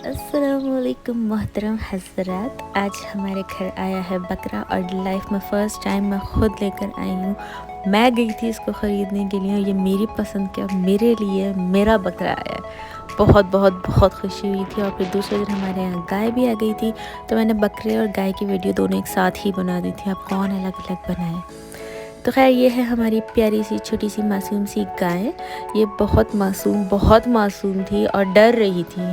अस्सलामुअलैकुम मोहतरम हज़रात। आज हमारे घर आया है बकरा और लाइफ में फ़र्स्ट टाइम मैं ख़ुद लेकर आई हूँ। मैं गई थी इसको ख़रीदने के लिए, ये मेरी पसंद का मेरे लिए मेरा बकरा आया है। बहुत बहुत बहुत खुशी हुई थी। और फिर दूसरे दिन हमारे यहाँ गाय भी आ गई थी, तो मैंने बकरे और गाय की वीडियो दोनों एक साथ ही बना दी थी। अब कौन अलग अलग बनाए। तो खैर ये है हमारी प्यारी सी छोटी सी मासूम सी गाय। ये बहुत मासूम थी और डर रही थी।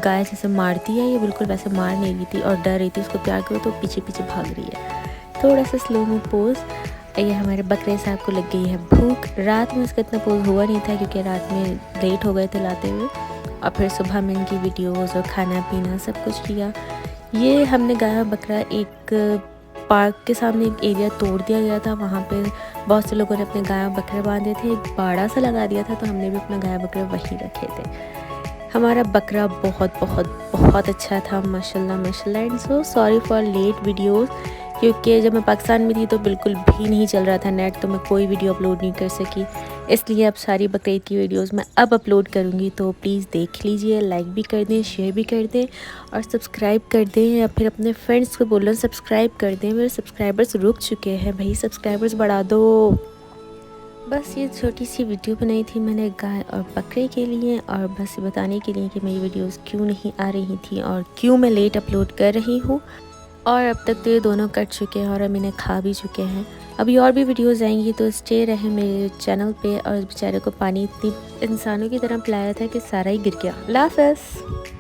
गाय जैसे मारती है ये बिल्कुल वैसे मार नहीं रही थी और डर रही थी। उसको प्यार करो तो पीछे पीछे भाग रही है। थोड़ा सा स्लो में पोज। ये हमारे बकरे साहब को लग गई है भूख। रात में इसका इतना पोज हुआ नहीं था क्योंकि रात में लेट हो गए थे लाते हुए। और फिर सुबह में इनकी वीडियोज़ और खाना पीना सब कुछ किया। ये हमने गाय बकरा एक पार्क के सामने एक एरिया तोड़ दिया गया था, वहाँ पे बहुत से लोगों ने अपने गाय बकरे बांधे थे। एक बाड़ा सा लगा दिया था, तो हमने भी अपना गाय बकरे वहीं रखे थे। हमारा बकरा बहुत बहुत बहुत अच्छा था, माशाल्लाह माशाल्लाह। And so sorry for late videos, क्योंकि जब मैं पाकिस्तान में थी तो बिल्कुल भी नहीं चल रहा था नेट, तो मैं कोई वीडियो अपलोड नहीं कर सकी। इसलिए अब सारी बकरीद की वीडियोस मैं अब अपलोड करूँगी, तो प्लीज़ देख लीजिए, लाइक भी कर दें, शेयर भी कर दें और सब्सक्राइब कर दें, या फिर अपने फ्रेंड्स को बोलो सब्सक्राइब कर दें। मेरे सब्सक्राइबर्स रुक चुके हैं भाई, सब्सक्राइबर्स बढ़ा दो। बस ये छोटी सी वीडियो बनाई थी मैंने गाय और बकरे के लिए, और बस बताने के लिए कि मेरी वीडियोस क्यों नहीं आ रही थी और क्यों मैं लेट अपलोड कर रही हूँ। और अब तक तो ये दोनों कट चुके हैं और हम इन्हें खा भी चुके हैं। अभी और भी वीडियोस आएंगी, तो स्टे रहे मेरे चैनल पे। और बेचारे को पानी इतनी इंसानों की तरह पिलाया था कि सारा ही गिर गया। अल्लाह हाफ़िज़।